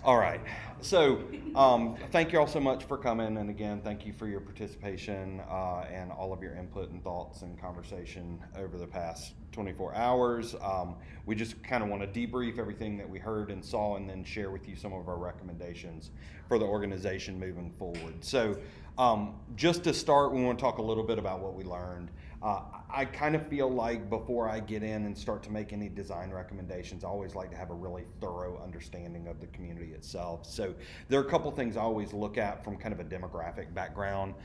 All right. So, thank you all so much for coming, and again, thank you for your participation and all of your input and thoughts and conversation over the past 24 hours. We just kind of want to debrief everything that we heard and saw, and then share with you some of our recommendations for the organization moving forward. So, just to start, we want to talk a little bit about what we learned. I kind of feel like before I get in and start to make any design recommendations, I always like to have a really thorough understanding of the community itself. So there are a couple things I always look at from kind of a demographic background.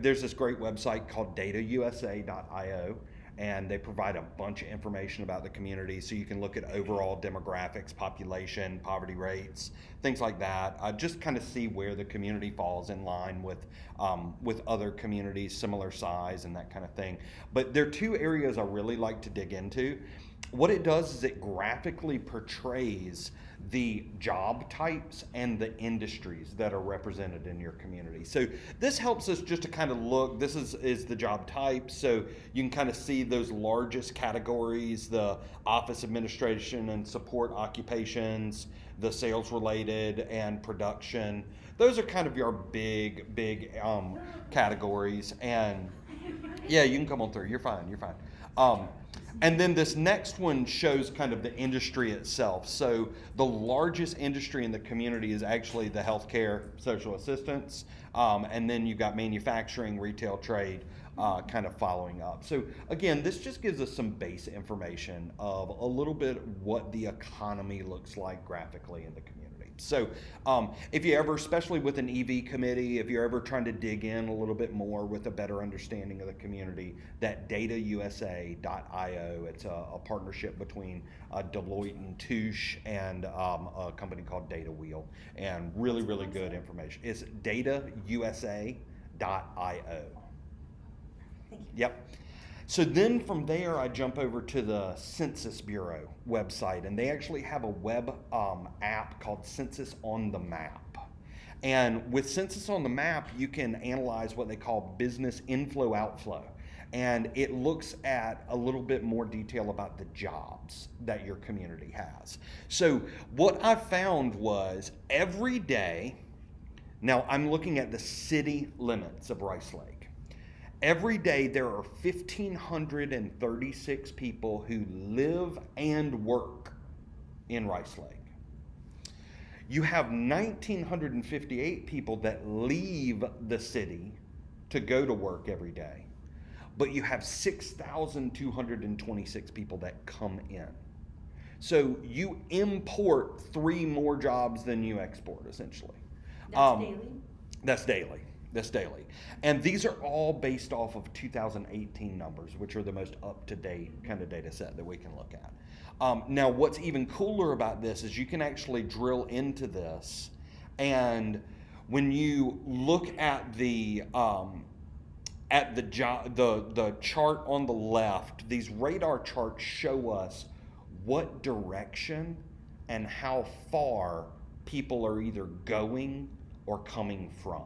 There's this great website called datausa.io, and they provide a bunch of information about the community, so you can look at overall demographics, population, poverty rates, things like that. Just kind of see where the community falls in line with other communities similar size and that kind of thing. But there are two areas I really like to dig into. What it does is it graphically portrays the job types and the industries that are represented in your community. So this helps us just to kind of look, this is the job type, so you can kind of see those largest categories: the office administration and support occupations, the sales related and production. Those are kind of your big categories. And yeah, you can come on through, you're fine. And then this next one shows kind of the industry itself. So the largest industry in the community is actually the healthcare, social assistance, and then you've got manufacturing, retail, trade, kind of following up. So again, this just gives us some base information of a little bit what the economy looks like graphically in the community. So if you ever, especially with an EV committee, if you're ever trying to dig in a little bit more with a better understanding of the community, that datausa.io, it's a partnership between Deloitte and Touche and a company called Data Wheel, and really good information. It's datausa.io. Thank you. Yep. So then from there, I jump over to the Census Bureau website, and they actually have a web app called Census on the Map. And with Census on the Map, you can analyze what they call business inflow outflow. And it looks at a little bit more detail about the jobs that your community has. So what I found was every day, now I'm looking at the city limits of Rice Lake. Every day there are 1,536 people who live and work in Rice Lake. You have 1,958 people that leave the city to go to work every day, but you have 6,226 people that come in. So you import 3 more jobs than you export, essentially. That's daily? That's daily. That's daily. And these are all based off of 2018 numbers, which are the most up-to-date kind of data set that we can look at. Now, what's even cooler about this is you can actually drill into this, and when you look at the chart on the left, these radar charts show us what direction and how far people are either going or coming from.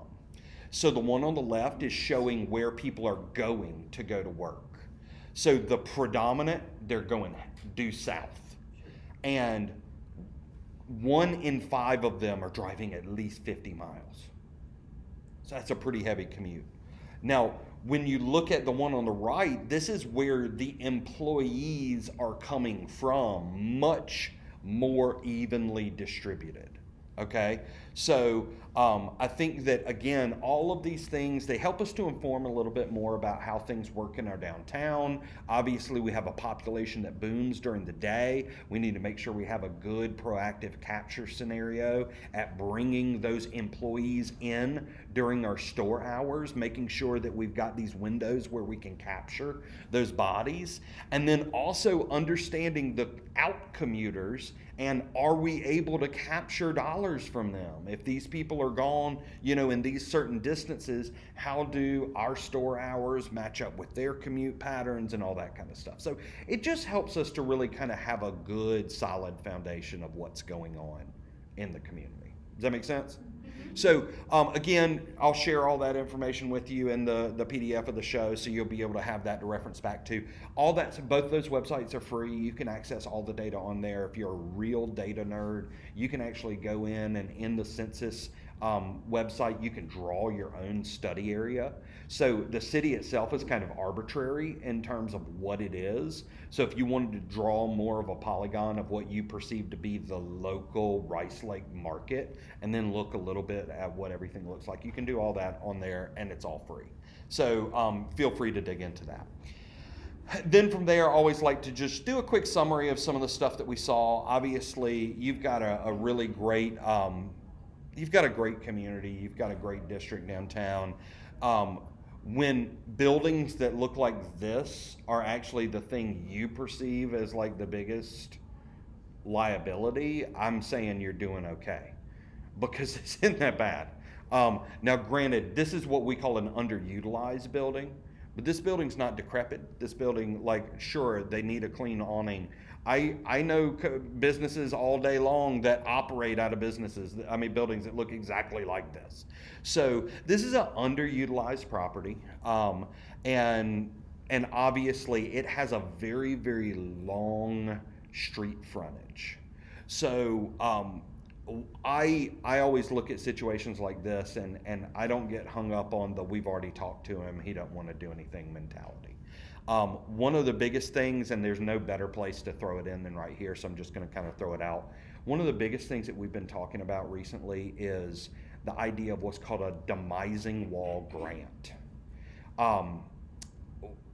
So the one on the left is showing where people are going to go to work. So the predominant, they're going due south. And 1 in 5 of them are driving at least 50 miles. So that's a pretty heavy commute. Now, when you look at the one on the right, this is where the employees are coming from, much more evenly distributed. Okay, so I think that, again, all of these things, they help us to inform a little bit more about how things work in our downtown. Obviously, we have a population that booms during the day. We need to make sure we have a good proactive capture scenario at bringing those employees in during our store hours, making sure that we've got these windows where we can capture those bodies. And then also understanding the out commuters, and are we able to capture dollars from them? If these people are gone, in these certain distances, how do our store hours match up with their commute patterns and all that kind of stuff? So it just helps us to really kind of have a good, solid foundation of what's going on in the community. Does that make sense? So again, I'll share all that information with you in the PDF of the show, so you'll be able to have that to reference back to. All that, both those websites are free. You can access all the data on there. If you're a real data nerd, you can actually go in the census website, you can draw your own study area. So the city itself is kind of arbitrary in terms of what it is. So if you wanted to draw more of a polygon of what you perceive to be the local Rice Lake market, and then look a little bit at what everything looks like, you can do all that on there, and it's all free. So feel free to dig into that. Then from there, I always like to just do a quick summary of some of the stuff that we saw. Obviously, you've got a really great you've got a great community, you've got a great district downtown. When buildings that look like this are actually the thing you perceive as like the biggest liability, I'm saying you're doing okay, because it's not that bad. Now granted, this is what we call an underutilized building, but this building's not decrepit. This building, like, sure, they need a clean awning. I know businesses all day long that operate out of buildings that look exactly like this. So this is an underutilized property, and obviously it has a very, very long street frontage. So I always look at situations like this, and I don't get hung up on the "we've already talked to him, he doesn't want to do anything" mentality. One of the biggest things, and there's no better place to throw it in than right here, so I'm just going to kind of throw it out. One of the biggest things that we've been talking about recently is the idea of what's called a demising wall grant.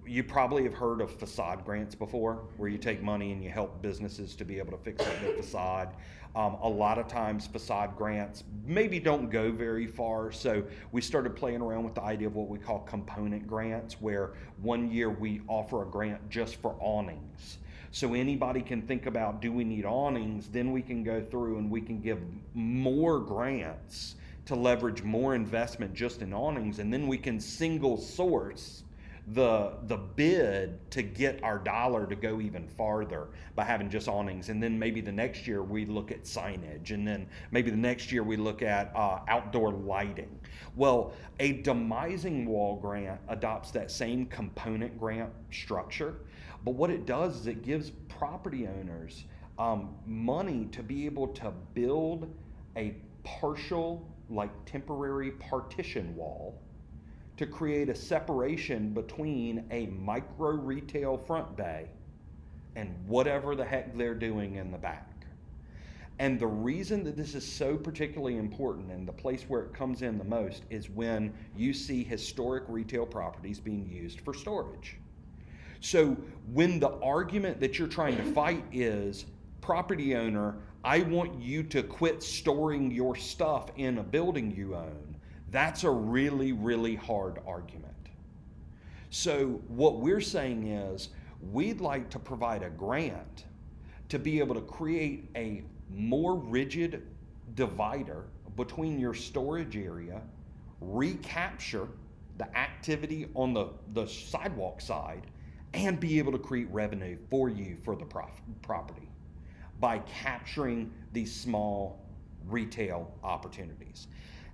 You probably have heard of facade grants before, where you take money and you help businesses to be able to fix up their facade. A lot of times facade grants maybe don't go very far, so we started playing around with the idea of what we call component grants, where one year we offer a grant just for awnings. So anybody can think about, do we need awnings? Then we can go through and we can give more grants to leverage more investment just in awnings, and then we can single source the bid to get our dollar to go even farther by having just awnings. And then maybe the next year we look at signage, and then maybe the next year we look at outdoor lighting. Well, a demising wall grant adopts that same component grant structure, but what it does is it gives property owners money to be able to build a partial, like temporary partition wall, to create a separation between a micro retail front bay and whatever the heck they're doing in the back. And the reason that this is so particularly important, and the place where it comes in the most, is when you see historic retail properties being used for storage. So when the argument that you're trying to fight is, property owner, I want you to quit storing your stuff in a building you own, that's a really, really hard argument. So what we're saying is, we'd like to provide a grant to be able to create a more rigid divider between your storage area, recapture the activity on the sidewalk side, and be able to create revenue for you for the property by capturing these small retail opportunities.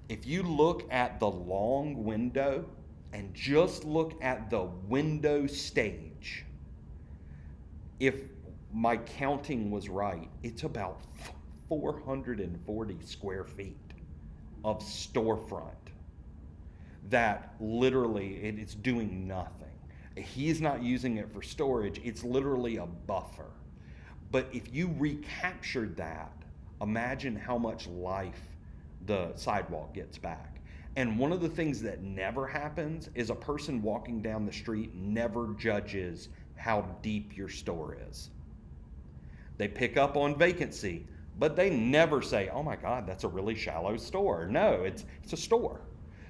If you look at the long window and just look at the window stage, if my counting was right, it's about 440 square feet of storefront that literally it's doing nothing. He's not using it for storage, it's literally a buffer. But if you recaptured that, imagine how much life the sidewalk gets back. And one of the things that never happens is a person walking down the street never judges how deep your store is. They pick up on vacancy, but they never say, oh my God, that's a really shallow store. No, it's a store.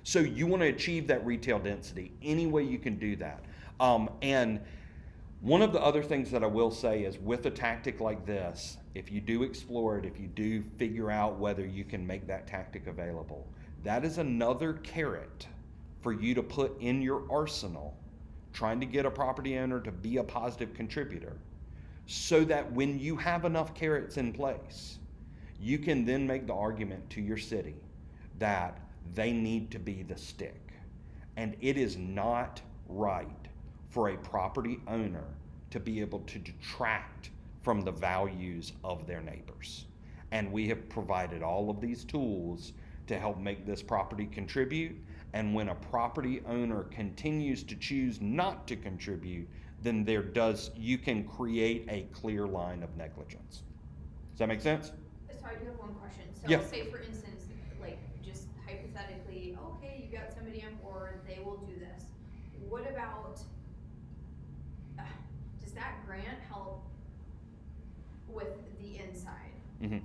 So you want to achieve that retail density any way you can do that. And one of the other things that I will say is, with a tactic like this, if you do explore it, if you do figure out whether you can make that tactic available, that is another carrot for you to put in your arsenal, trying to get a property owner to be a positive contributor, so that when you have enough carrots in place, you can then make the argument to your city that they need to be the stick. And it is not right for a property owner to be able to detract from the values of their neighbors. And we have provided all of these tools to help make this property contribute. And when a property owner continues to choose not to contribute, then you can create a clear line of negligence. Does that make sense? So I do have one question. So Yeah. say for instance, like just hypothetically, okay, you got somebody on board, they will do this. What about, does that grant help with the inside? Mm-hmm.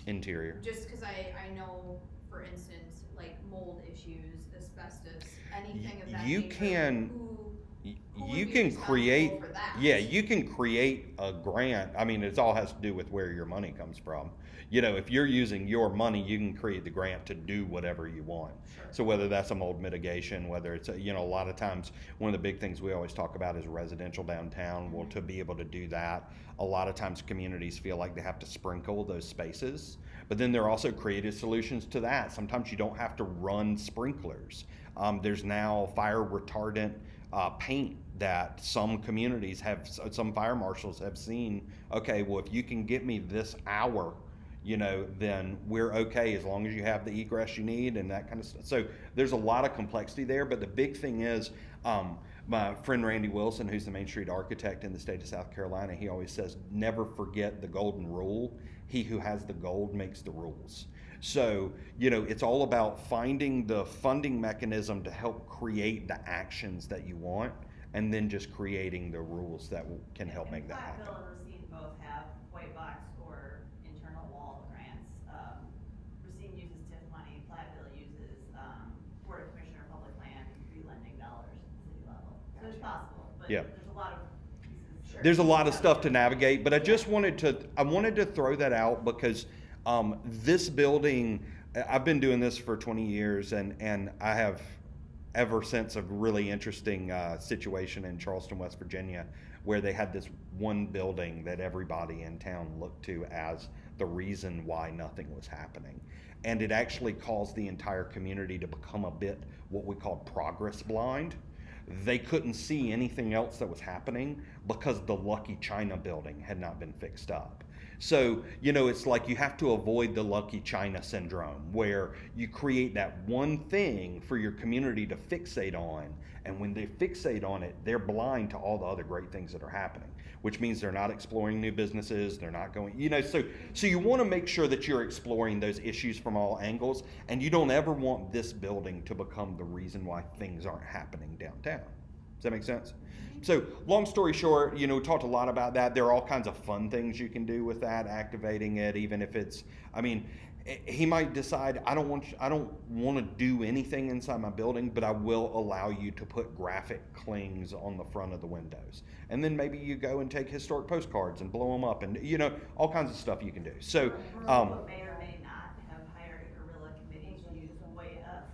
Interior. Just because I know, for instance, like mold issues, asbestos, anything of that You nature. can- Who You would be can responsible create, for that? yeah, you can create a grant. I mean, it all has to do with where your money comes from. You know, if you're using your money, you can create the grant to do whatever you want. Sure. So whether that's a mold mitigation, whether it's, a lot of times, one of the big things we always talk about is residential downtown. Well, to be able to do that, a lot of times communities feel like they have to sprinkle those spaces. But then there are also creative solutions to that. Sometimes you don't have to run sprinklers. There's now fire retardant paint that some communities have, some fire marshals have seen. Okay, well, if you can get me this hour, then we're okay as long as you have the egress you need and that kind of stuff. So there's a lot of complexity there, but the big thing is, my friend Randy Wilson, who's the Main Street architect in the state of South Carolina, he always says, never forget the golden rule. He who has the gold makes the rules. So, it's all about finding the funding mechanism to help create the actions that you want, and then just creating the rules that can help make that happen. Platteville and Racine both have white box or internal wall grants. Racine uses TIF money, Platteville uses Board of Commissioner Public Land re-lending dollars at the city level. So it's possible, but Yeah. there's a lot of pieces. Sure. There's a lot of stuff to navigate, but I just wanted to throw that out because this building, I've been doing this for 20 years, and I have ever since a really interesting situation in Charleston, West Virginia, where they had this one building that everybody in town looked to as the reason why nothing was happening. And it actually caused the entire community to become a bit what we call progress blind. They couldn't see anything else that was happening because the Lucky China building had not been fixed up. So, it's like you have to avoid the Lucky China syndrome, where you create that one thing for your community to fixate on, and when they fixate on it, they're blind to all the other great things that are happening, which means they're not exploring new businesses, they're not going, so you want to make sure that you're exploring those issues from all angles, and you don't ever want this building to become the reason why things aren't happening downtown. Does that make sense? So long story short, we talked a lot about that. There are all kinds of fun things you can do with that, activating it, even if it's, he might decide, I don't want to do anything inside my building, but I will allow you to put graphic clings on the front of the windows. And then maybe you go and take historic postcards and blow them up, and all kinds of stuff you can do. So, But may or may not have hired a guerrilla committee to use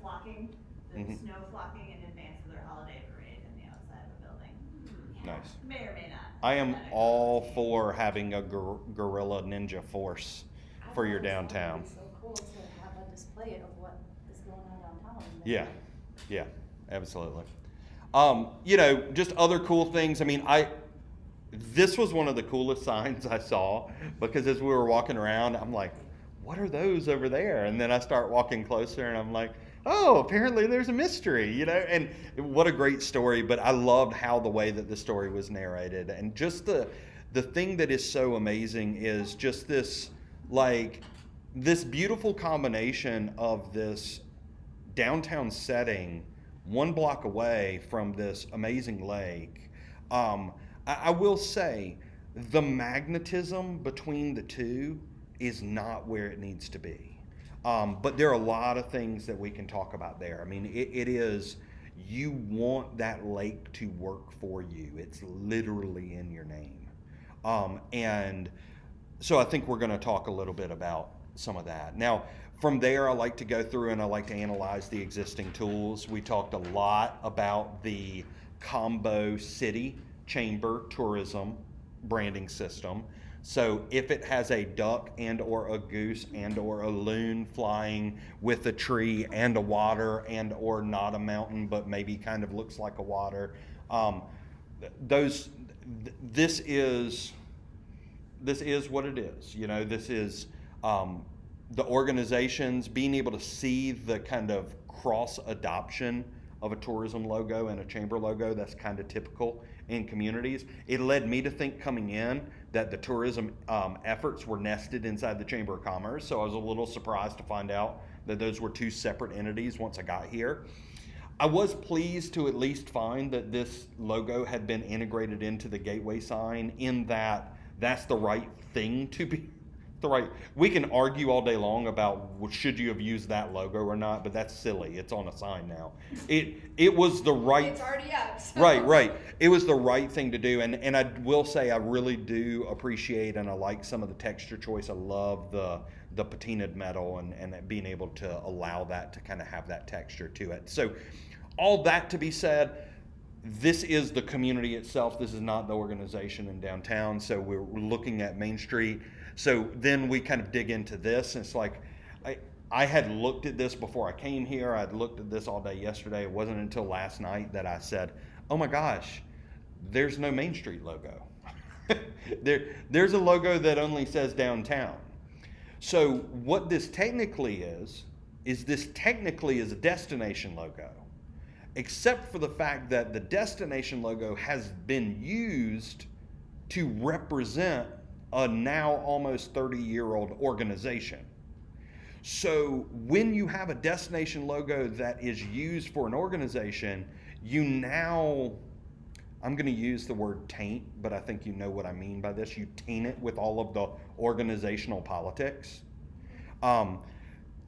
flocking, the snow flocking in advance of their holiday parade in the outside of the building. Nice. May or may not. I am all for having a guerrilla ninja force for your downtown. It's so cool to have a display of what is going on downtown. Yeah, absolutely. Just other cool things. This was one of the coolest signs I saw, because as we were walking around, I'm like, what are those over there? And then I start walking closer and I'm like, oh, apparently there's a mystery, and what a great story. But I loved how the way that the story was narrated, and just the thing that is so amazing is just this beautiful combination of this downtown setting 1 block away from this amazing lake. I will say the magnetism between the two is not where it needs to be. But there are a lot of things that we can talk about there. It is, you want that lake to work for you. It's literally in your name. And so I think we're going to talk a little bit about some of that. Now, from there, I like to go through and I like to analyze the existing tools. We talked a lot about the Combo City Chamber Tourism branding system. So if it has a duck and or a goose and or a loon flying with a tree and a water and or not a mountain but maybe kind of looks like a water, this is what it is. You know, this is the organizations being able to see the kind of cross adoption of a tourism logo and a chamber logo. That's kind of typical in communities. It led me to think coming in that the tourism efforts were nested inside the Chamber of Commerce. So I was a little surprised to find out that those were two separate entities once I got here. I was pleased to at least find that this logo had been integrated into the gateway sign, in that that's the right thing to be. We can argue all day long about should you have used that logo or not, but that's silly. It's on a sign now. It was the right. It's already up. So. Right. It was the right thing to do, and I will say I really do appreciate and I like some of the texture choice. I love the patinaed metal and being able to allow that to kind of have that texture to it. So all that to be said, this is the community itself. This is not the organization in downtown. So we're looking at Main Street. So then we kind of dig into this, and it's like, I had looked at this before I came here. I'd looked at this all day yesterday. It wasn't until last night that I said, oh my gosh, there's no Main Street logo. There's a logo that only says downtown. So what this technically is this technically is a destination logo, except for the fact that the destination logo has been used to represent a now almost 30-year-old organization. So when you have a destination logo that is used for an organization, you now, I'm going to use the word taint, but I think you know what I mean by this. You taint it with all of the organizational politics.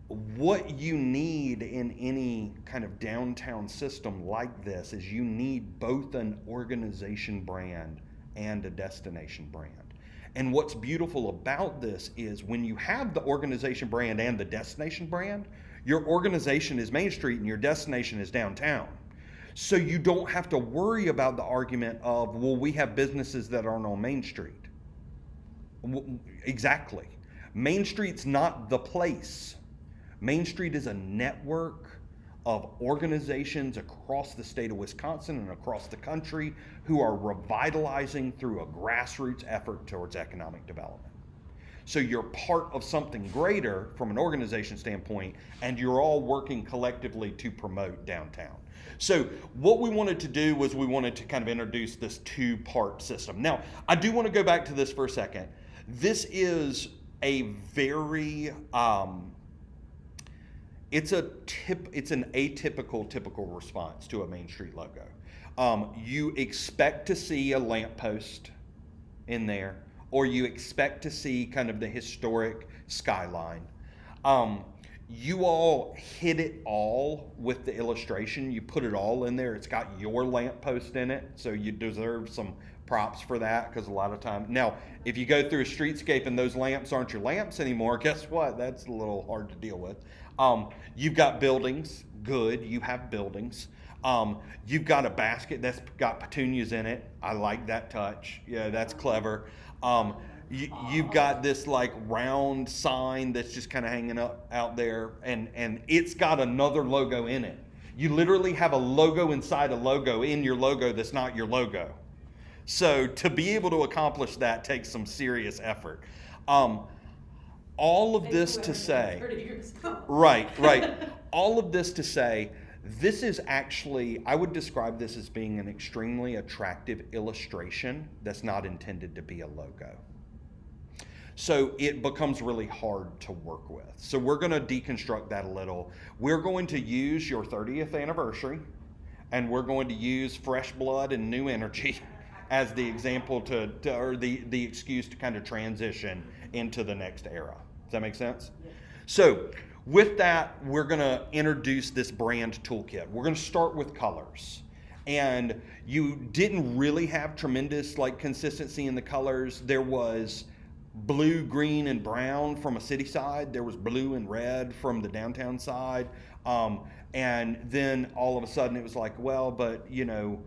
What you need in any kind of downtown system like this is you need both an organization brand and a destination brand. And what's beautiful about this is when you have the organization brand and the destination brand, your organization is Main Street and your destination is downtown. So you don't have to worry about the argument of, well, we have businesses that aren't on Main Street. Exactly. Main Street's not the place. Main Street is a network of organizations across the state of Wisconsin and across the country who are revitalizing through a grassroots effort towards economic development. So you're part of something greater from an organization standpoint, and you're all working collectively to promote downtown. So what we wanted to do was we wanted to kind of introduce this two-part system. Now, I do want to go back to this for a second. This is a very it's an atypical typical response to a Main Street logo. You expect to see a lamppost in there, or you expect to see kind of the historic skyline. You all hit it all with the illustration. You put it all in there. It's got your lamppost in it, so you deserve some props for that, because a lot of time now if you go through a streetscape and those lamps aren't your lamps anymore, guess what? That's a little hard to deal with. You've got buildings. Good, you have buildings. You've got a basket that's got petunias in it. I like that touch. Yeah, that's clever. You've got this like round sign that's just kind of hanging up out there, and it's got another logo in it. You literally have a logo inside a logo in your logo that's not your logo. So to be able to accomplish that takes some serious effort. All of this to say, right. All of this to say, this is actually, I would describe this as being an extremely attractive illustration that's not intended to be a logo. So it becomes really hard to work with. So we're going to deconstruct that a little. We're going to use your 30th anniversary, and we're going to use Fresh Blood and New Energy as the example or the excuse to kind of transition into the next era. Does that make sense? Yeah. So with that, we're going to introduce this brand toolkit. We're going to start with colors. And you didn't really have tremendous like consistency in the colors. There was blue, green, and brown from a city side. There was blue and red from the downtown side. And then all of a sudden it was like, well, but you know,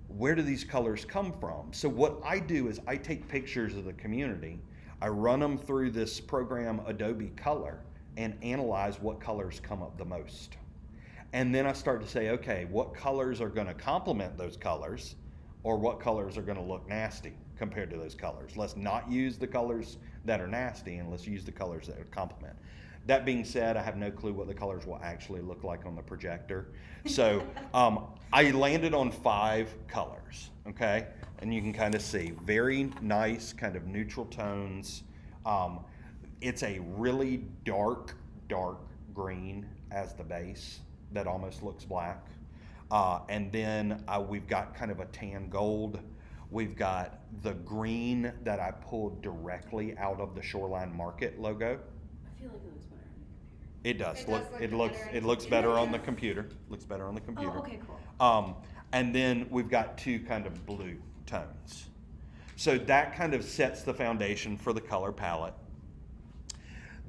where do these colors come from? So what I do is I take pictures of the community I run them through this program, Adobe Color, and analyze what colors come up the most. And then I start to say, okay, what colors are going to complement those colors, or what colors are going to look nasty compared to those colors. Let's not use the colors that are nasty, and let's use the colors that complement. That being said, I have no clue what the colors will actually look like on the projector. So I landed on 5 colors, okay? And you can kind of see very nice kind of neutral tones. It's a really dark green as the base that almost looks black. And then we've got kind of a tan gold. We've got the green that I pulled directly out of the Shoreline Market logo. I feel like it looks better on the computer. It does. It does It look looks better on it the looks computer. better on the computer. Looks better on the computer. Oh, okay, cool. And then we've got 2 kind of blue tones. So that kind of sets the foundation for the color palette.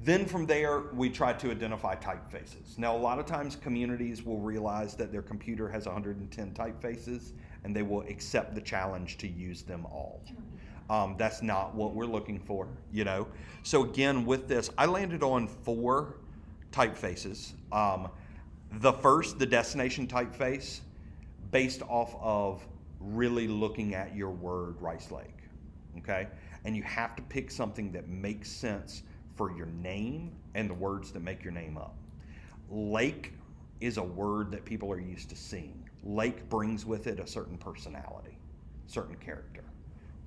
Then from there, we try to identify typefaces. Now, a lot of times communities will realize that their computer has 110 typefaces, and they will accept the challenge to use them all. That's not what we're looking for, you know? So again, with this, I landed on 4 typefaces. The first, the destination typeface, based off of really looking at your word Rice Lake, okay? And you have to pick something that makes sense for your name and the words that make your name up. Lake is a word that people are used to seeing. Lake brings with it a certain personality, certain character,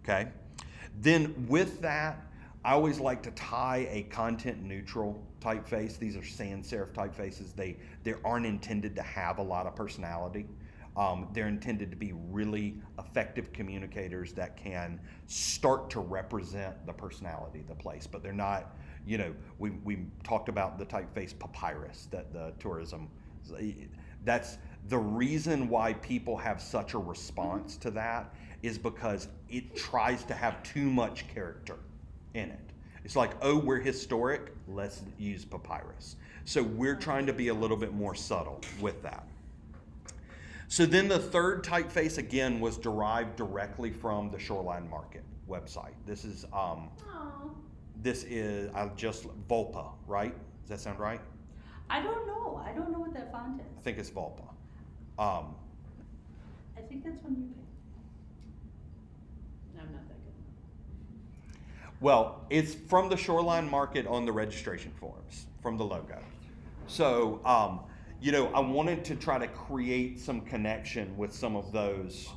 okay? Then with that, I always like to tie a content neutral typeface. These are sans serif typefaces. They aren't intended to have a lot of personality. They're intended to be really effective communicators that can start to represent the personality of the place, but they're not, you know, we talked about the typeface papyrus that the tourism, that's the reason why people have such a response to that is because it tries to have too much character in it. It's like, oh, we're historic, let's use papyrus. So we're trying to be a little bit more subtle with that. So then the third typeface, again, was derived directly from the Shoreline Market website. This is just Volpa, right? Does that sound right? I don't know. I don't know what that font I is. think it's Volpa. I think that's one you picked. I'm not that good. Well, it's from the Shoreline Market on the registration forms, from the logo. So, you know, I wanted to try to create some connection with some of those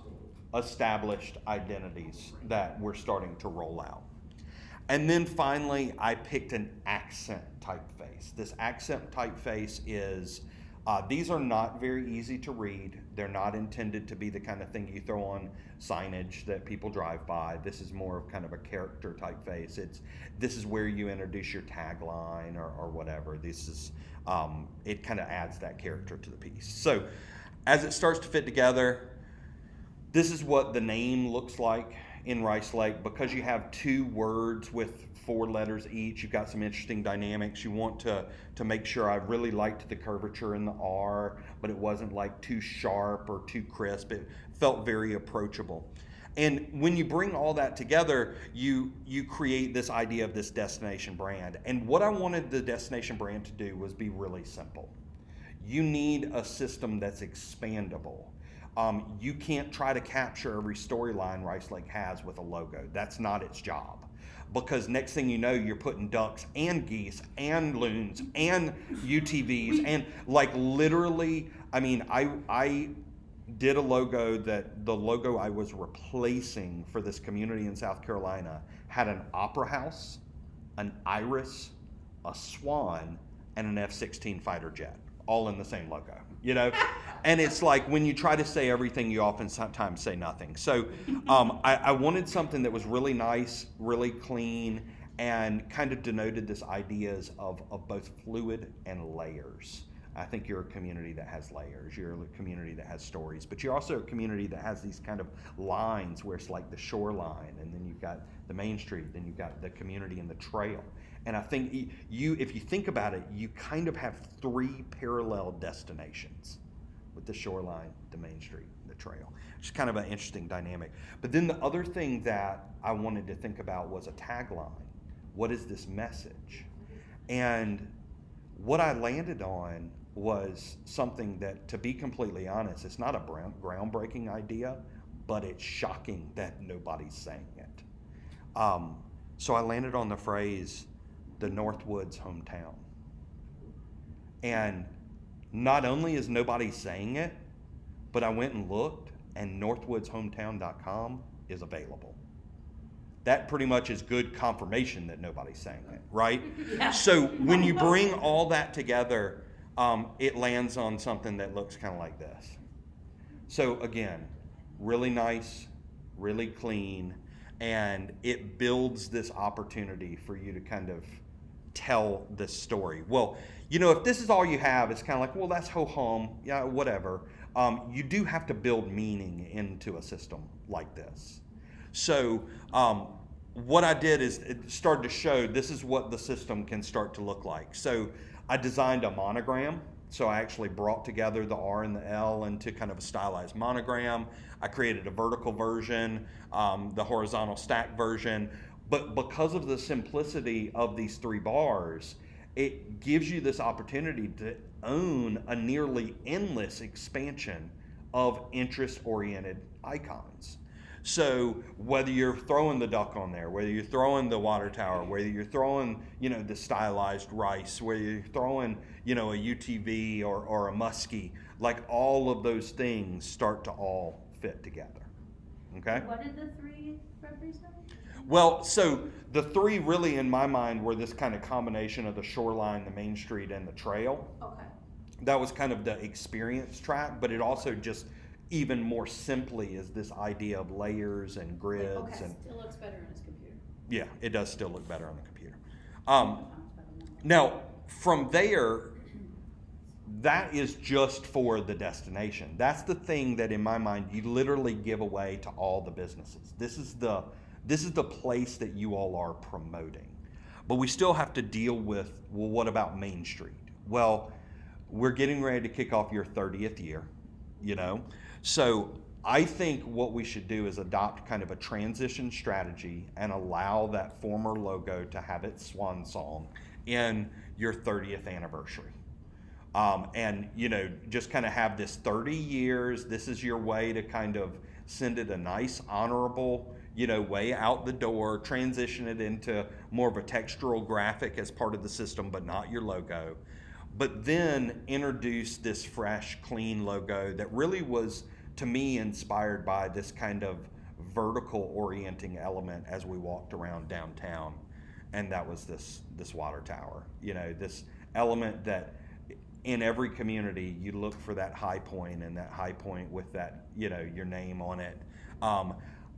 established identities that we're starting to roll out. And then finally, I picked an accent typeface. This accent typeface is, these are not very easy to read. They're not intended to be the kind of thing you throw on signage that people drive by. This is more of kind of a character typeface. This is where you introduce your tagline or whatever. This is, it kind of adds that character to the piece. So as it starts to fit together, this is what the name looks like in Rice Lake. Because you have 2 words with 4 letters each, you've got some interesting dynamics. You want to make sure. I really liked the curvature in the R, but it wasn't like too sharp or too crisp. It felt very approachable. And when you bring all that together, you create this idea of this destination brand. And what I wanted the destination brand to do was be really simple. You need a system that's expandable. You can't try to capture every storyline Rice Lake has with a logo. That's not its job. Because next thing you know, you're putting ducks and geese and loons and UTVs and like literally, I mean, I did a logo that the logo I was replacing for this community in South Carolina had an opera house, an iris, a swan, and an F-16 fighter jet, all in the same logo, you know? And it's like when you try to say everything, you often sometimes say nothing. So I wanted something that was really nice, really clean, and kind of denoted this ideas of both fluid and layers. I think you're a community that has layers. You're a community that has stories, but you're also a community that has these kind of lines where it's like the shoreline, and then you've got the main street, then you've got the community and the trail. And I think if you think about it, you kind of have 3 parallel destinations with the shoreline, the main street, the trail. It's kind of an interesting dynamic. But then the other thing that I wanted to think about was a tagline what is this message? And what I landed on was something that, to be completely honest, it's not a groundbreaking idea, but it's shocking that nobody's saying it. So I landed on the phrase, the Northwoods hometown. And not only is nobody saying it, but I went and looked, and northwoodshometown.com is available. That pretty much is good confirmation that nobody's saying it, right? Yeah. So when you bring all that together, it lands on something that looks kind of like this. So again, really nice, really clean, and it builds this opportunity for you to kind of tell this story. Well, you know, if this is all you have, it's kind of like, well, that's ho-hum, yeah, whatever. You do have to build meaning into a system like this. So what I did is it started to show this is what the system can start to look like. So I designed a monogram. So I actually brought together the R and the L into kind of a stylized monogram. I created a vertical version, the horizontal stack version. But because of the simplicity of these 3 bars, it gives you this opportunity to own a nearly endless expansion of interest-oriented icons. So whether you're throwing the duck on there, whether you're throwing the water tower, whether you're throwing, you know, the stylized rice, whether you're throwing, you know, a UTV or a muskie, like all of those things start to all fit together. Okay? What did the 3 represent? Well, so the 3 really in my mind were this kind of combination of the shoreline, the main street, and the trail. Okay. That was kind of the experience track, but it also just even more simply is this idea of layers and grids. Okay. And Still looks better on his computer. yeah, it does still look better on the computer. Sounds better now. Now, from there, that is just for the destination. That's the thing that in my mind you literally give away to all the businesses. This is the place that you all are promoting. But we still have to deal with, well, what about Main Street? Well, we're getting ready to kick off your 30th year, you know? So I think what we should do is adopt kind of a transition strategy and allow that former logo to have its swan song in your 30th anniversary. And, you know, just kind of have this 30 years. This is your way to kind of send it a nice, honorable, you know, way out the door, transition it into more of a textural graphic as part of the system, but not your logo. But then introduce this fresh, clean logo that really was, to me, inspired by this kind of vertical orienting element as we walked around downtown. And that was this water tower, you know, this element that in every community you look for that high point, and that high point with that, you know, your name on it.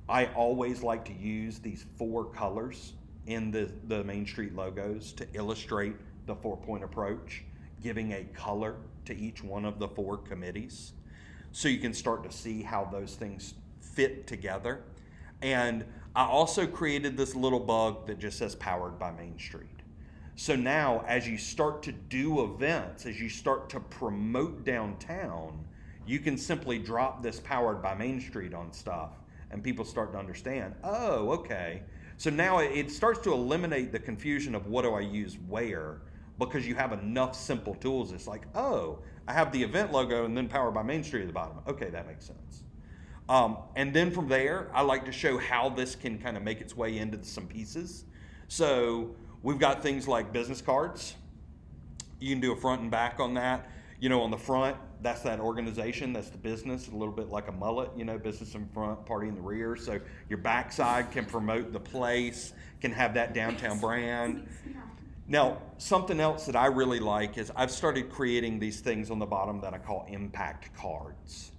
I always like to use these 4 colors in the Main Street logos to illustrate the 4-point approach, giving a color to each one of the 4 committees. So you can start to see how those things fit together. And I also created this little bug that just says powered by Main Street. So now as you start to do events, as you start to promote downtown, you can simply drop this powered by Main Street on stuff, and people start to understand, oh, okay. So now it starts to eliminate the confusion of what do I use where, because you have enough simple tools. It's like, oh, I have the event logo and then powered by Main Street at the bottom. Okay, that makes sense. And then from there, I like to show how this can kind of make its way into some pieces. So we've got things like business cards. You can do a front and back on that. You know, on the front, that's that organization, that's the business, a little bit like a mullet, you know, business in front, party in the rear. So your backside can promote the place, can have that downtown brand. Now, something else that I really like is I've started creating these things on the bottom that I call impact cards.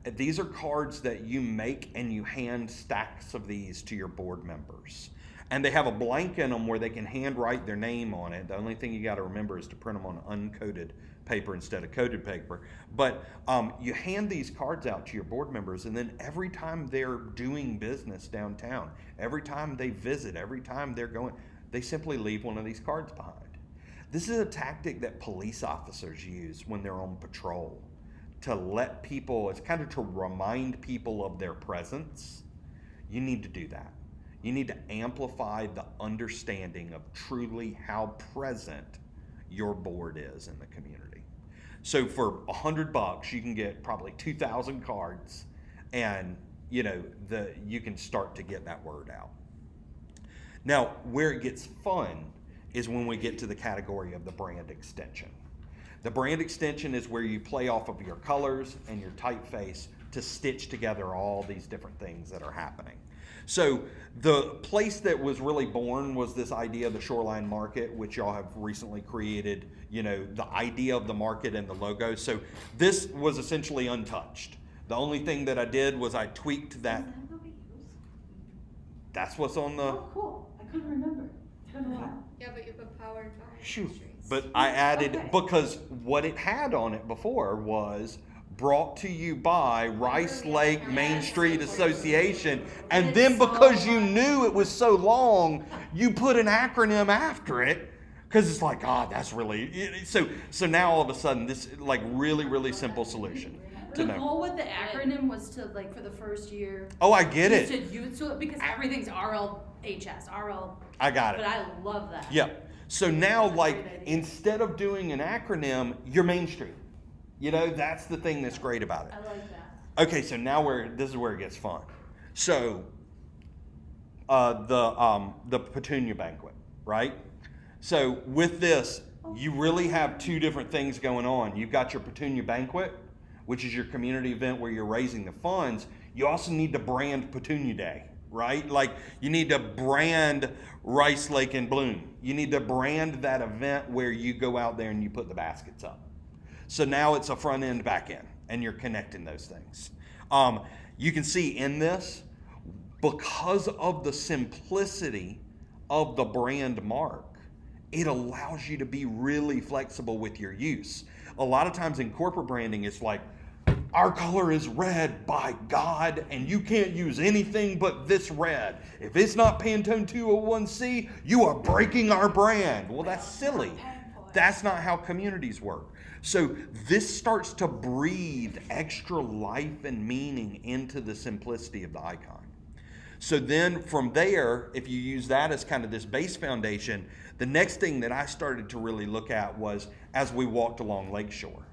These are cards that you make and you hand stacks of these to your board members. And they have a blank in them where they can handwrite their name on it. The only thing you got to remember is to print them on uncoated paper instead of coated paper. But you hand these cards out to your board members, and then every time they're doing business downtown, every time they visit, every time they're going, they simply leave one of these cards behind. This is a tactic that police officers use when they're on patrol, to let people, it's kind of to remind people of their presence. You need to do that. You need to amplify the understanding of truly how present your board is in the community. So for $100, you can get probably 2,000 cards, and you can start to get that word out. Now, where it gets fun is when we get to the category of the brand extension. The brand extension is where you play off of your colors and your typeface to stitch together all these different things that are happening. So the place that was really born was this idea of the Shoreline Market, which y'all have recently created, the idea of the market and the logo. So this was essentially untouched. The only thing that I did was I tweaked that. Is that what we use? That's what's on the. Oh, cool. I couldn't remember. It's been a while. Yeah, but you put powered by Shoot. Streets. But I added, Okay. because what it had on it before was brought to you by Rice Lake Main Street Association. And It's then so because you much. knew it was so long, you put an acronym after it. Because it's like, that's really, so now all of a sudden, this really simple solution to The know. goal with the acronym was to, for the first year. Oh, I get you it. should use it because everything's RLHS, RL. I got it. But I love that. Yeah. So now, That's a great idea. instead of doing an acronym, you're Main Street. That's the thing that's great about it. I like that. Okay, so now this is where it gets fun. So, the Petunia Banquet, right? So with this, you really have two different things going on. You've got your Petunia Banquet, which is your community event where you're raising the funds. You also need to brand Petunia Day, right? You need to brand Rice Lake in Bloom. You need to brand that event where you go out there and you put the baskets up. So now it's a front end, back end, and you're connecting those things. You can see in this, because of the simplicity of the brand mark, it allows you to be really flexible with your use. A lot of times in corporate branding, it's like, our color is red, by God, and you can't use anything but this red. If it's not Pantone 201C, you are breaking our brand. Well, that's silly. That's not how communities work. So this starts to breathe extra life and meaning into the simplicity of the icon. So then from there, if you use that as kind of this base foundation, the next thing that I started to really look at was as we walked along Lakeshore.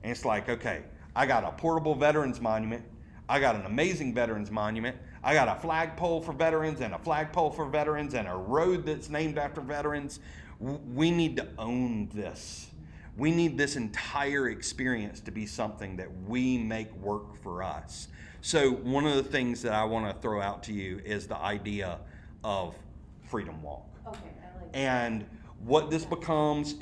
And it's like, okay, I got a portable veterans monument. I got an amazing veterans monument. I got a flagpole for veterans and a flagpole for veterans and a road that's named after veterans. We need to own this. We need this entire experience to be something that we make work for us. So one of the things that I want to throw out to you is the idea of Freedom Walk. Okay, I like that. And what this becomes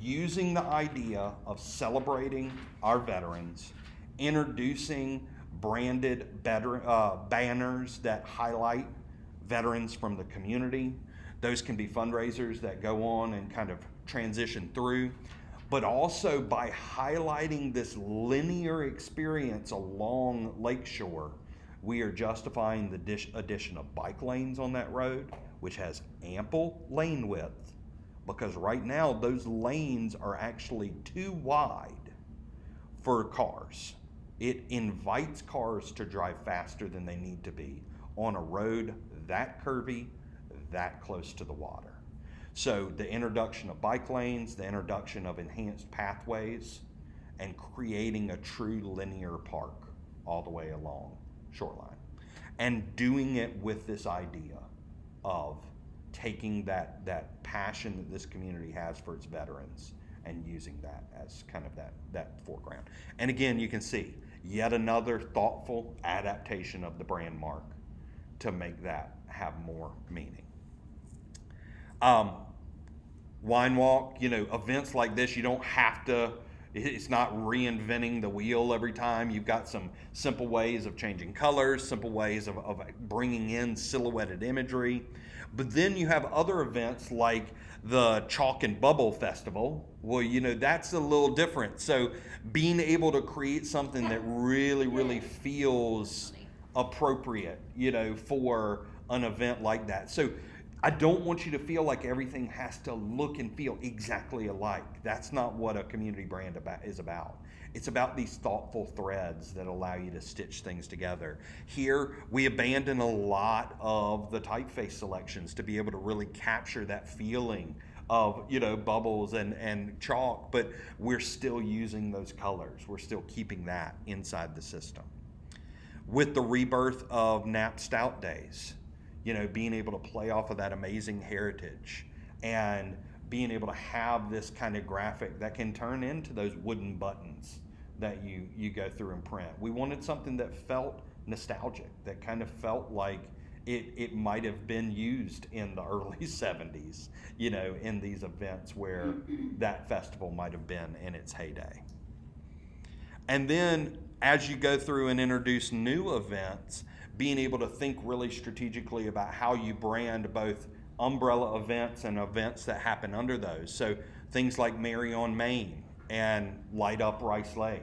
using the idea of celebrating our veterans, introducing branded banners that highlight veterans from the community. Those can be fundraisers that go on and kind of transition through, but also by highlighting this linear experience along Lakeshore, we are justifying the addition of bike lanes on that road, which has ample lane width, because right now those lanes are actually too wide for cars. It invites cars to drive faster than they need to be on a road that curvy, that close to the water. So the introduction of bike lanes, the introduction of enhanced pathways, and creating a true linear park all the way along Shoreline. And doing it with this idea of taking that passion that this community has for its veterans and using that as kind of that foreground. And again, you can see yet another thoughtful adaptation of the brand mark to make that have more meaning. Wine Walk, events like this, you don't have to, it's not reinventing the wheel every time. You've got some simple ways of changing colors, simple ways of bringing in silhouetted imagery. But then you have other events like the Chalk and Bubble Festival. Well, that's a little different. So being able to create something that really feels appropriate, for an event like that. So I don't want you to feel like everything has to look and feel exactly alike. That's not what a community brand is about. It's about these thoughtful threads that allow you to stitch things together. Here, we abandon a lot of the typeface selections to be able to really capture that feeling of, bubbles and chalk, but we're still using those colors. We're still keeping that inside the system. With the rebirth of Knapp Stout Days, being able to play off of that amazing heritage and being able to have this kind of graphic that can turn into those wooden buttons that you go through and print. We wanted something that felt nostalgic, that kind of felt like it might have been used in the early 70s, in these events where that festival might have been in its heyday. And then as you go through and introduce new events, being able to think really strategically about how you brand both umbrella events and events that happen under those. So things like Merry on Main and Light Up Rice Lake,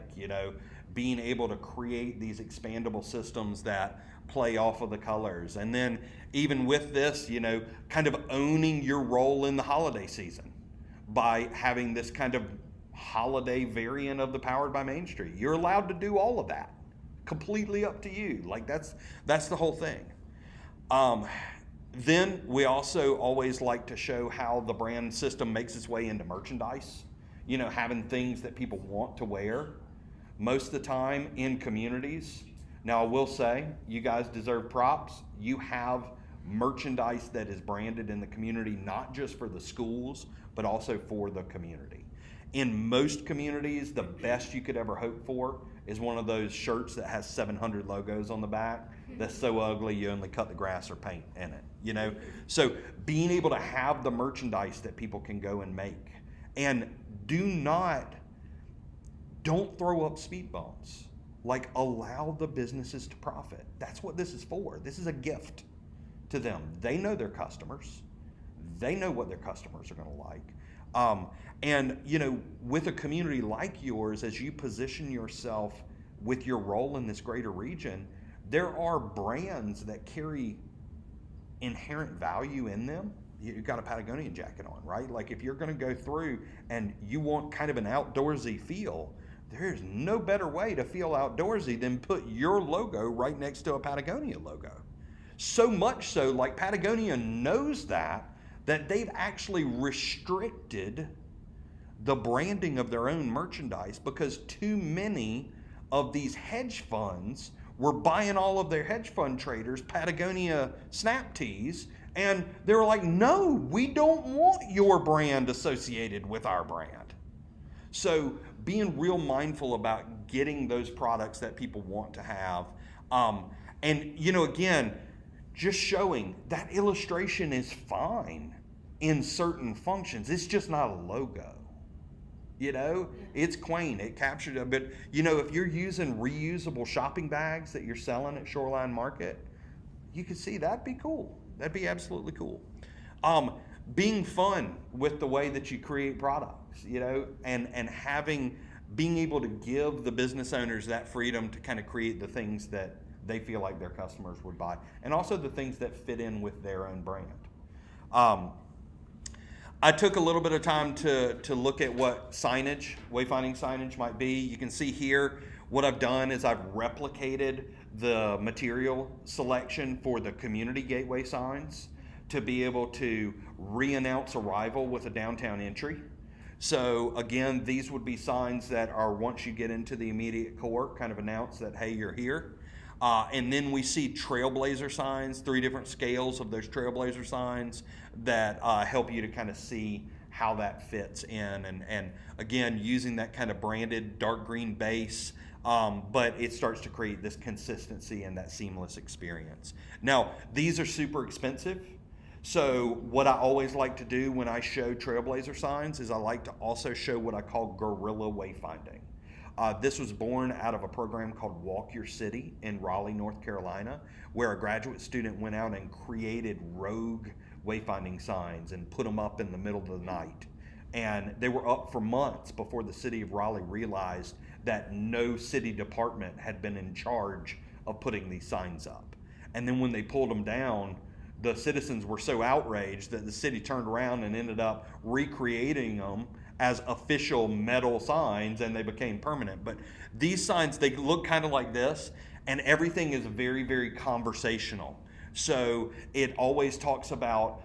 being able to create these expandable systems that play off of the colors. And then even with this, kind of owning your role in the holiday season by having this kind of holiday variant of the Powered by Main Street. You're allowed to do all of that. Completely up to you. Like that's the whole thing. Then we also always like to show how the brand system makes its way into merchandise. Having things that people want to wear. Most of the time in communities. Now I will say, you guys deserve props. You have merchandise that is branded in the community, not just for the schools, but also for the community. In most communities, the best you could ever hope for is one of those shirts that has 700 logos on the back that's so ugly you only cut the grass or paint in it, So being able to have the merchandise that people can go and make. And don't throw up speed bumps. Like, allow the businesses to profit. That's what this is for. This is a gift to them. They know their customers. They know what their customers are going to like. And with a community like yours, as you position yourself with your role in this greater region, there are brands that carry inherent value in them. You've got a Patagonian jacket on, right? Like, if you're going to go through and you want kind of an outdoorsy feel, there's no better way to feel outdoorsy than put your logo right next to a Patagonia logo. So much so, like, Patagonia knows that they've actually restricted the branding of their own merchandise because too many of these hedge funds were buying all of their hedge fund traders Patagonia snap tees, and they were like, no, we don't want your brand associated with our brand. So being real mindful about getting those products that people want to have. And, again, just showing that illustration is fine in certain functions. It's just not a logo. It's quaint. It captured it. But, if you're using reusable shopping bags that you're selling at Shoreline Market, you could see that'd be cool. That'd be absolutely cool. Being fun with the way that you create products, and being able to give the business owners that freedom to kind of create the things that they feel like their customers would buy, and also the things that fit in with their own brand. I took a little bit of time to look at what wayfinding signage might be. You can see here what I've done is I've replicated the material selection for the community gateway signs to be able to re-announce arrival with a downtown entry. So again, these would be signs that are, once you get into the immediate core, kind of announce that, hey, you're here. And then we see trailblazer signs, 3 different scales of those trailblazer signs that help you to kind of see how that fits in. And again, using that kind of branded dark green base, but it starts to create this consistency and that seamless experience. Now, these are super expensive. So what I always like to do when I show trailblazer signs is I like to also show what I call guerrilla wayfinding. This was born out of a program called Walk Your City in Raleigh, North Carolina, where a graduate student went out and created rogue wayfinding signs and put them up in the middle of the night. And they were up for months before the city of Raleigh realized that no city department had been in charge of putting these signs up. And then when they pulled them down, the citizens were so outraged that the city turned around and ended up recreating them as official metal signs, and they became permanent. But these signs, they look kind of like this, and everything is very, very conversational. So it always talks about,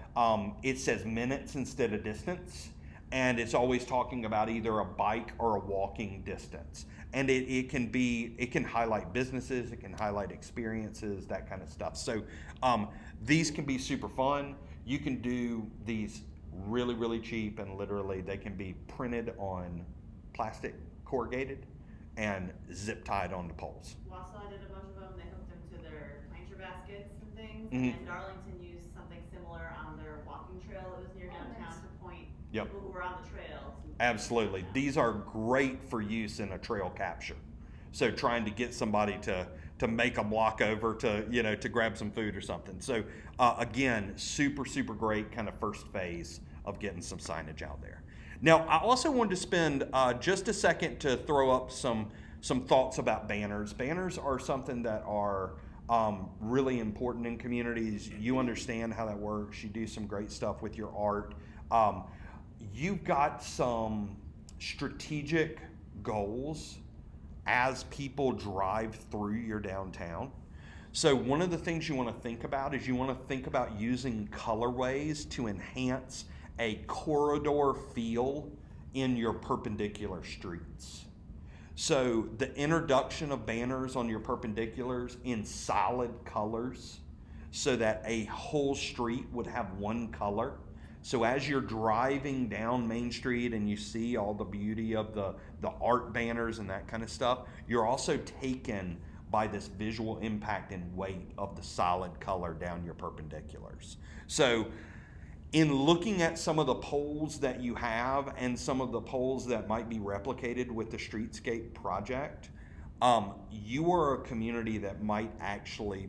it says minutes instead of distance, and it's always talking about either a bike or a walking distance. And it can highlight businesses, it can highlight experiences, that kind of stuff. So these can be super fun. You can do these really, really cheap, and literally they can be printed on plastic corrugated and zip tied onto poles. Wausau did a bunch of them, they hooked them to their planter baskets and things, Mhm. and Darlington used something similar on their walking trail that was near downtown nice. to point Yep. people who were on the trail. Absolutely. These are great for use in a trail capture. So trying to get somebody to make a block over to grab some food or something. So again, super, super great kind of first phase of getting some signage out there. Now, I also wanted to spend just a second to throw up some thoughts about banners. Banners are something that are really important in communities. You understand how that works. You do some great stuff with your art. You've got some strategic goals as people drive through your downtown. So one of the things you want to think about is you want to think about using colorways to enhance a corridor feel in your perpendicular streets. So the introduction of banners on your perpendiculars in solid colors so that a whole street would have one color. So as you're driving down Main Street and you see all the beauty of the art banners and that kind of stuff, you're also taken by this visual impact and weight of the solid color down your perpendiculars. So in looking at some of the poles that you have and some of the poles that might be replicated with the Streetscape project, you are a community that might actually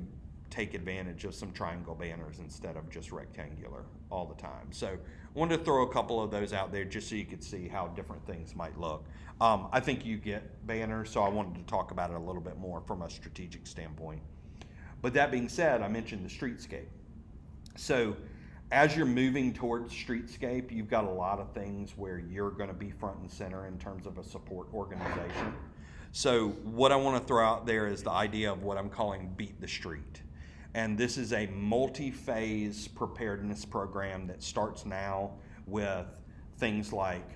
take advantage of some triangle banners instead of just rectangular all the time. So I wanted to throw a couple of those out there just so you could see how different things might look. I think you get banners, so I wanted to talk about it a little bit more from a strategic standpoint. But that being said, I mentioned the Streetscape. So as you're moving towards Streetscape, you've got a lot of things where you're going to be front and center in terms of a support organization. So what I want to throw out there is the idea of what I'm calling Beat the Street. And this is a multi-phase preparedness program that starts now with things like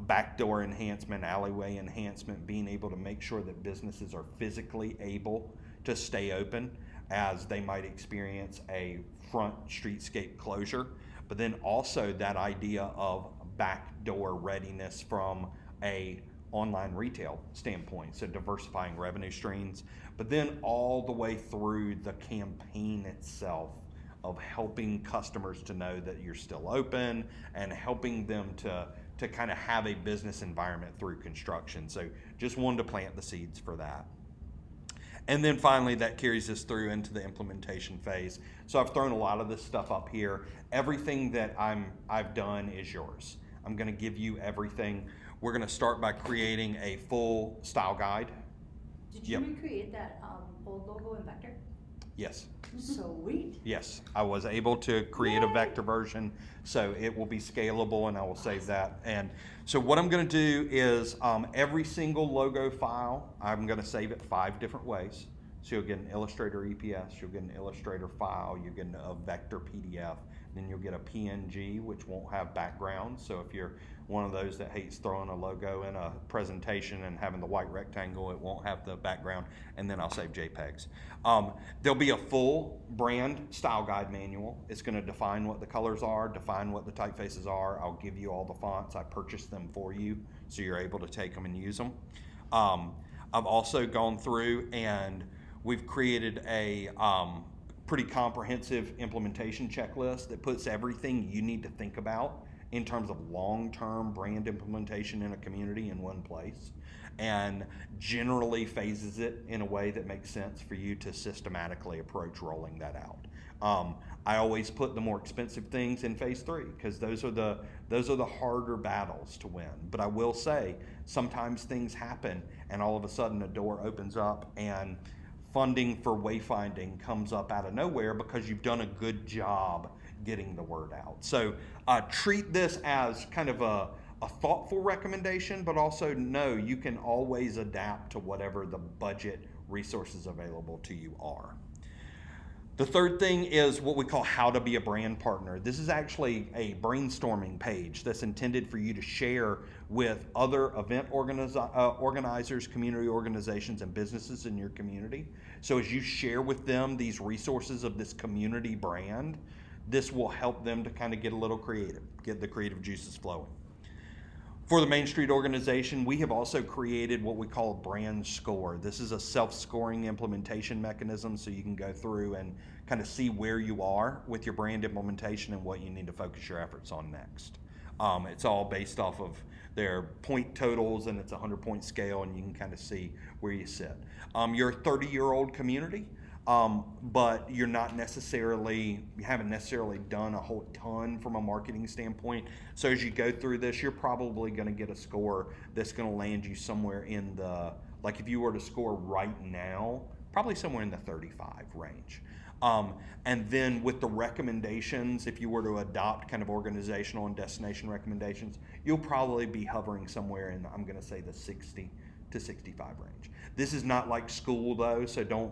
backdoor enhancement, alleyway enhancement, being able to make sure that businesses are physically able to stay open as they might experience a front streetscape closure. But then also that idea of backdoor readiness from a online retail standpoint, so diversifying revenue streams, but then all the way through the campaign itself of helping customers to know that you're still open and helping them to kind of have a business environment through construction. So just wanted to plant the seeds for that. And then finally, that carries us through into the implementation phase. So I've thrown a lot of this stuff up here. Everything that I've done is yours. I'm going to give you everything. We're going to start by creating a full style guide. Did you Yep. recreate that old logo in Vector? Yes. Sweet. Yes, I was able to create a Yay. vector version, so it will be scalable, and I will save that. And so what I'm going to do is every single logo file, I'm going to save it 5 different ways. So you'll get an Illustrator EPS, you'll get an Illustrator file, you'll get a vector PDF, then you'll get a PNG, which won't have background. So if you're one of those that hates throwing a logo in a presentation and having the white rectangle, it won't have the background, and then I'll save JPEGs. There'll be a full brand style guide manual. It's going to define what the colors are, define what the typefaces are. I'll give you all the fonts. I purchased them for you, so you're able to take them and use them. I've also gone through and we've created a pretty comprehensive implementation checklist that puts everything you need to think about in terms of long-term brand implementation in a community in one place, and generally phases it in a way that makes sense for you to systematically approach rolling that out. I always put the more expensive things in phase 3 because those are the harder battles to win. But I will say sometimes things happen and all of a sudden a door opens up and funding for wayfinding comes up out of nowhere because you've done a good job getting the word out. So treat this as kind of a thoughtful recommendation, but also know you can always adapt to whatever the budget resources available to you are. The third thing is what we call how to be a brand partner. This is actually a brainstorming page that's intended for you to share with other event organizers, community organizations, and businesses in your community. So as you share with them these resources of this community brand, this will help them to kind of get a little creative, get the creative juices flowing. For the Main Street organization, we have also created what we call a brand score. This is a self-scoring implementation mechanism, so you can go through and kind of see where you are with your brand implementation and what you need to focus your efforts on next. It's all based off of their point totals, and it's a 100-point scale, and you can kind of see where you sit. You're a 30-year-old community, but you haven't necessarily done a whole ton from a marketing standpoint. So as you go through this, you're probably going to get a score that's going to land you somewhere in the, like if you were to score right now, probably somewhere in the 35 range. And then with the recommendations, if you were to adopt kind of organizational and destination recommendations, you'll probably be hovering somewhere in, I'm going to say, the 60 to 65 range. This is not like school though, so don't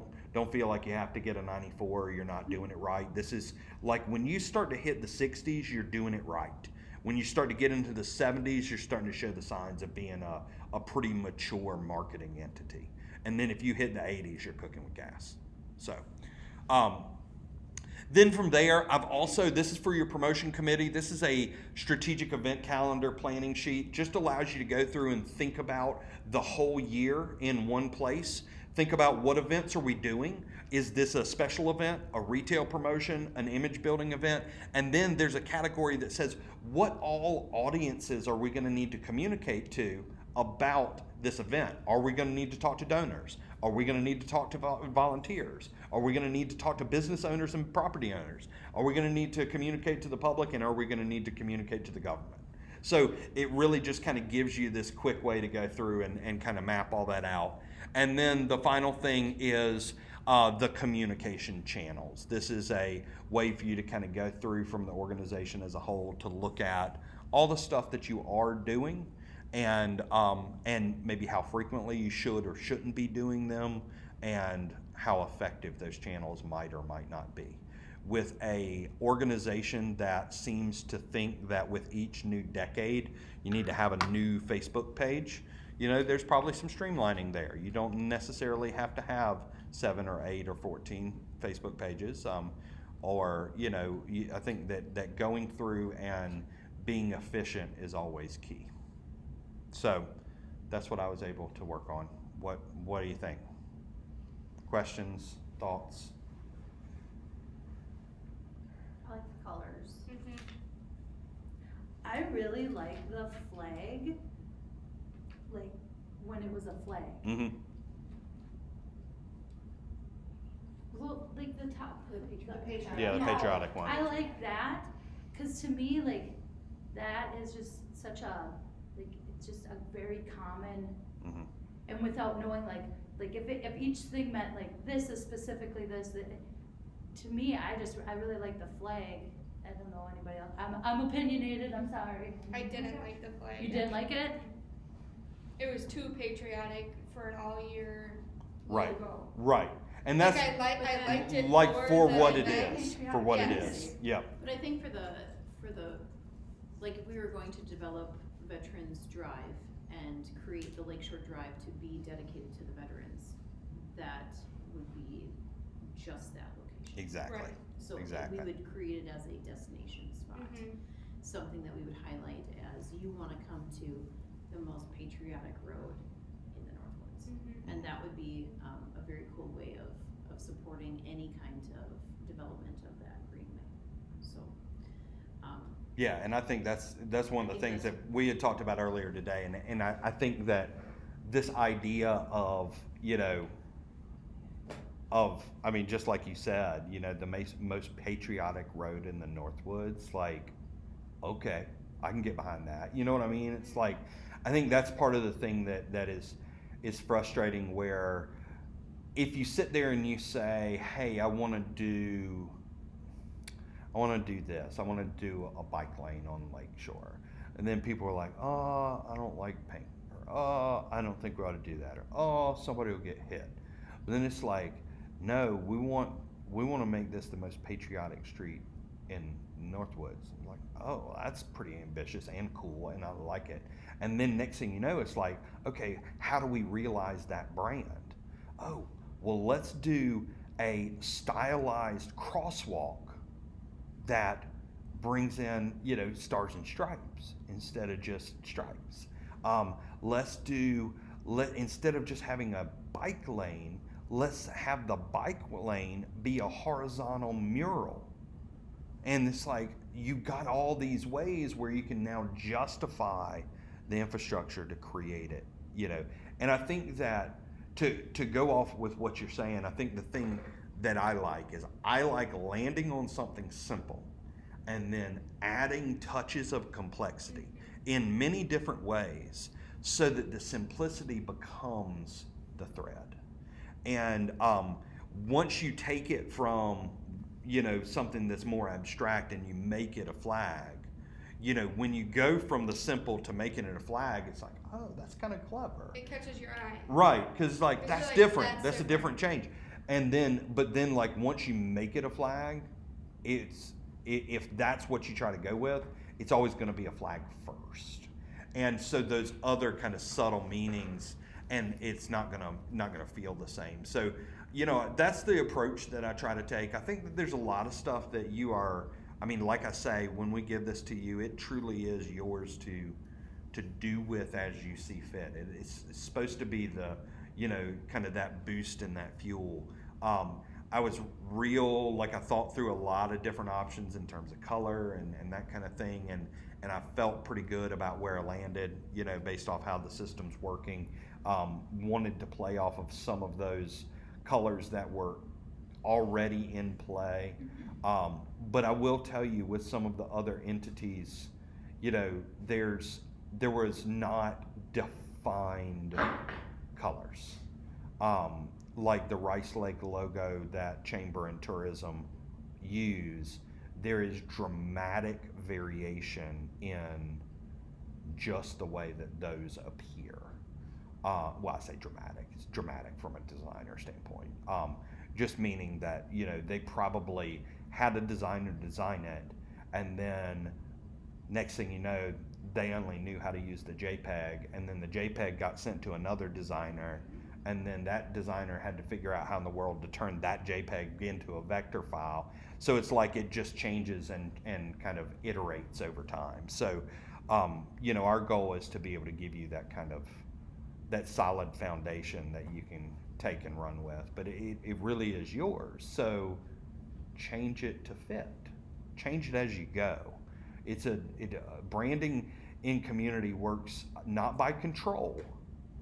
feel like you have to get a 94 or you're not doing it right. This is like when you start to hit the 60s, you're doing it right. When you start to get into the 70s, you're starting to show the signs of being a pretty mature marketing entity. And then if you hit the 80s, you're cooking with gas. So then from there, this is for your promotion committee. This is a strategic event calendar planning sheet. Just allows you to go through and think about the whole year in one place. Think about what events are we doing? Is this a special event, a retail promotion, an image building event? And then there's a category that says, what all audiences are we going to need to communicate to about this event? Are we going to need to talk to donors? Are we going to need to talk to volunteers? Are we going to need to talk to business owners and property owners? Are we going to need to communicate to the public, and are we going to need to communicate to the government? So it really just kind of gives you this quick way to go through and kind of map all that out. And then the final thing is the communication channels. This is a way for you to kind of go through from the organization as a whole to look at all the stuff that you are doing and maybe how frequently you should or shouldn't be doing them and how effective those channels might or might not be. With a organization that seems to think that with each new decade, you need to have a new Facebook page, there's probably some streamlining there. You don't necessarily have to have 7 or 8 or 14 Facebook pages. I think that going through and being efficient is always key. So that's what I was able to work on. What do you think? Questions, thoughts? I like the colors. I really like the flag, like when it was a flag. Mm-hmm. Well, like the top, the patriotic. Yeah, the patriotic one. I like that, cause to me, like, that is just such a, like, it's just a very common, Mm-hmm. and without knowing, like if each thing meant like this is specifically this, to me, I really like the flag. I don't know anybody else. I'm opinionated, I'm sorry. I didn't like the flag. You didn't like it? It was too patriotic for an all-year Right. logo. Right. And that's I liked it like for the what it event. is. For what it Yes. is. Yep. But I think for the, like if we were going to develop Veterans Drive and create the Lakeshore Drive to be dedicated to the veterans, that would be just that location. Exactly. Right. So Exactly. we would create it as a destination spot, something that we would highlight as you wanna come to the most patriotic road in the Northwoods. And that would be a very cool way of supporting any kind of development of that greenway, so. Yeah, and I think that's one of the I think things that that's- we had talked about earlier today, and I think that this idea of, just like you said, the most patriotic road in the Northwoods, like, okay, I can get behind that. You know what I mean? It's like, I think that's part of the thing that is frustrating, where if you sit there and you say, hey, I want to do this. I want to do a bike lane on Lake Shore. And then people are like, oh, I don't like paint. Or, oh, I don't think we ought to do that. Or, oh, somebody will get hit. But then it's like, no, we want to make this the most patriotic street in Northwoods. I'm like, oh, that's pretty ambitious and cool, and I like it. And then next thing you know, it's like, okay, how do we realize that brand? Oh, well, let's do a stylized crosswalk that brings in, stars and stripes instead of just stripes. Instead of just having a bike lane, let's have the bike lane be a horizontal mural. And it's like, you've got all these ways where you can now justify the infrastructure to create it, And I think that to go off with what you're saying, I think the thing that I like is I like landing on something simple and then adding touches of complexity in many different ways so that the simplicity becomes the thread. And once you take it from, something that's more abstract and you make it a flag, when you go from the simple to making it a flag, it's like, oh, that's kind of clever. It catches your eye. Right, because Because that's you're like, different. that's That's a different change. And then, once you make it a flag, if that's what you try to go with, it's always going to be a flag first. And so those other kind of subtle meanings, and it's not gonna feel the same. So, that's the approach that I try to take. I think that there's a lot of stuff that like I say, when we give this to you, it truly is yours to do with as you see fit. It's supposed to be the, kind of that boost and that fuel. I was I thought through a lot of different options in terms of color and that kind of thing, and I felt pretty good about where I landed, based off how the system's working. Wanted to play off of some of those colors that were already in play. But I will tell you, with some of the other entities, there was not defined colors. Like the Rice Lake logo that Chamber and Tourism use, there is dramatic variation in just the way that those appear. Well, I say dramatic. It's dramatic from a designer standpoint. Just meaning that, they probably had a designer design it, and then next thing you know, they only knew how to use the JPEG, and then the JPEG got sent to another designer, and then that designer had to figure out how in the world to turn that JPEG into a vector file. So it's like it just changes and kind of iterates over time. So, our goal is to be able to give you that kind of, that solid foundation that you can take and run with, but it really is yours. So change it to fit. Change it as you go. Branding in community works not by control,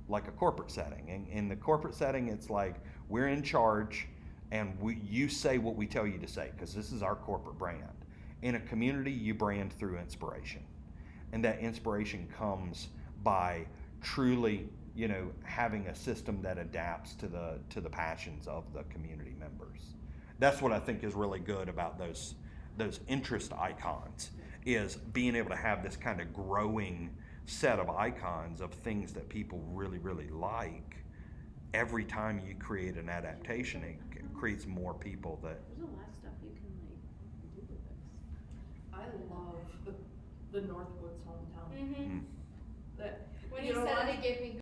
like a corporate setting. In the corporate setting, it's like we're in charge, and you say what we tell you to say, because this is our corporate brand. In a community, you brand through inspiration, and that inspiration comes by truly, having a system that adapts to the passions of the community members. That's what I think is really good about those interest icons, is being able to have this kind of growing set of icons of things that people really, really like. Every time you create an adaptation, it creates more people that. There's a lot of stuff you can do with this. I love the Northwoods hometown. Mm-hmm. That, When you you know said what? it, it gave me